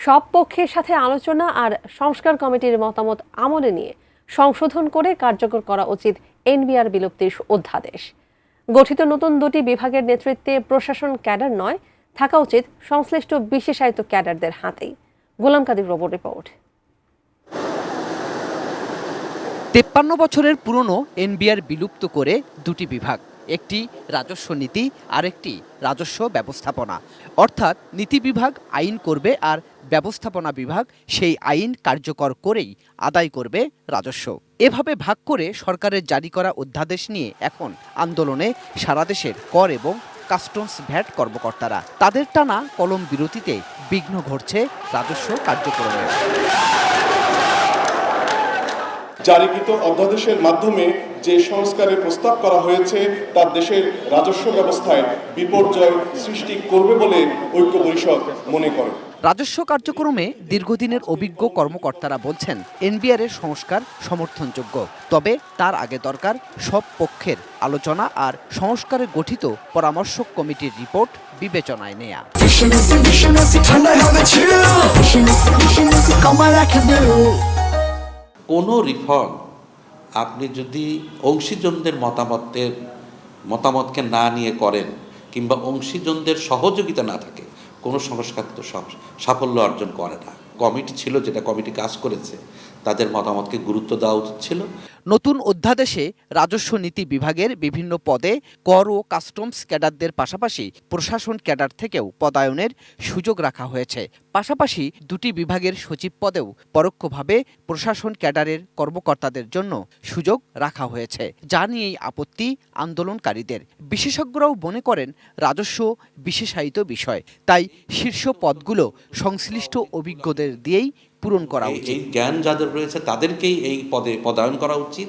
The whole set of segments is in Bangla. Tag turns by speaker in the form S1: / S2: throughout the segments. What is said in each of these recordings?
S1: সব পক্ষের সাথে আলোচনা আর সংস্কার কমিটির মতামত আমলে নিয়ে সংশোধন করে কার্যকর করা উচিত এনবিআর বিলুপ্তির অধ্যাদেশ। গঠিত নতুন দুটি বিভাগের নেতৃত্বে প্রশাসন ক্যাডার নয়, থাকা উচিত সংশ্লিষ্ট বিশেষায়িত ক্যাডারদের হাতেই। গোলাম কাদির রোবট রিপোর্ট।
S2: ৫৩ বছরের পুরনো এনবিআর বিলুপ্ত করে দুটি বিভাগ, একটি রাজস্ব নীতি আর একটি রাজস্ব ব্যবস্থাপনা। অর্থাৎ নীতি বিভাগ আইন করবে আর ব্যবস্থাপনা বিভাগ সেই আইন কার্যকর করেই আদায় করবে রাজস্ব। এভাবে ভাগ করে সরকারের জারি করা অধ্যাদেশ নিয়ে এখন আন্দোলনে সারা দেশের কর এবং কাস্টমস ভ্যাট কর্মকর্তারা। তাদের টানা কলম বিরতিতে বিঘ্ন ঘটছে রাজস্ব কার্যক্রমে।
S3: জারিকৃত অধ্যাদেশের মাধ্যমে যে সংস্কারের প্রস্তাব করা হয়েছে তা দেশের রাজস্ব ব্যবস্থায় বিপর্যয় সৃষ্টি করবে বলে ঐক্য পরিষদ মনে করে।
S2: রাজস্ব কার্যক্রমে দীর্ঘদিনের অভিজ্ঞ কর্মকর্তারা বলছেন এনবিআর এর সংস্কার সমর্থনযোগ্য, তবে তার আগে দরকার সব পক্ষের আলোচনা আর সংস্কারে গঠিত পরামর্শক কমিটির রিপোর্ট বিবেচনায় নেয়া।
S4: কোনো রিফর্ম আপনি যদি অংশীজনদের মতামতকে না নিয়ে করেন কিংবা অংশীজনদের সহযোগিতা না থাকে, কোনো সংস্কার তো সাফল্য অর্জন করে না। কমিটি ছিল, যেটা কমিটি কাজ করেছে, তাদের মতামতকে গুরুত্ব দেওয়া উচিত ছিল।
S2: নতুন অধ্যাদেশে রাজস্ব নীতি বিভাগের বিভিন্ন পদে কর ও কাস্টমস ক্যাডারদের পাশাপাশি প্রশাসন ক্যাডার থেকেও পদায়নের সুযোগ রাখা হয়েছে। পাশাপাশি দুটি বিভাগের সচিব পদেও পরোক্ষভাবে প্রশাসন ক্যাডারের কর্মকর্তাদের জন্য সুযোগ রাখা হয়েছে, যা নিয়েই আপত্তি আন্দোলনকারীদের। বিশেষজ্ঞরাও মনে করেন রাজস্ব বিশেষায়িত বিষয়, তাই শীর্ষ পদগুলো সংশ্লিষ্ট অভিজ্ঞদের দিয়েই পূরণ করা উচিত।
S4: এই জ্ঞান যাদের রয়েছে তাদেরকেই এই পদে পদায়ন করা উচিত,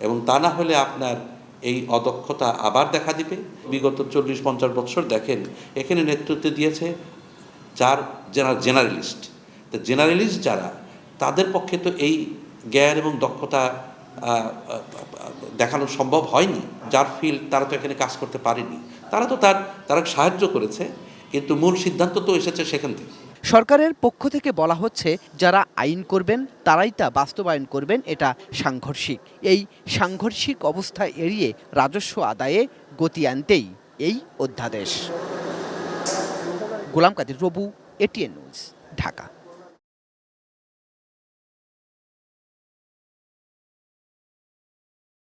S4: এবং তা না হলে আপনার এই অদক্ষতা আবার দেখা দিবে। বিগত 40-50 বছর দেখেন, এখানে নেতৃত্ব দিয়েছে জেনারেলিস্ট। তো জেনারেলিস্ট যারা, তাদের পক্ষে তো এই জ্ঞান এবং দক্ষতা দেখানো সম্ভব হয়নি। যার ফিল্ড, তারা তো এখানে কাজ করতে পারেনি। তারা সাহায্য করেছে, কিন্তু মূল সিদ্ধান্ত তো এসেছে সেখান থেকে।
S2: সরকারের পক্ষ থেকে বলা হচ্ছে, যারা আইন করবেন তারাই তা বাস্তবায়ন করবেন। এটা সাংঘর্ষিক। এই সাংঘর্ষিক অবস্থা এড়িয়ে রাজস্ব আদায়ে গতি আনতেই এই অধ্যাদেশ। গোলাম কাদির রবু, এটিএন নিউজ, ঢাকা।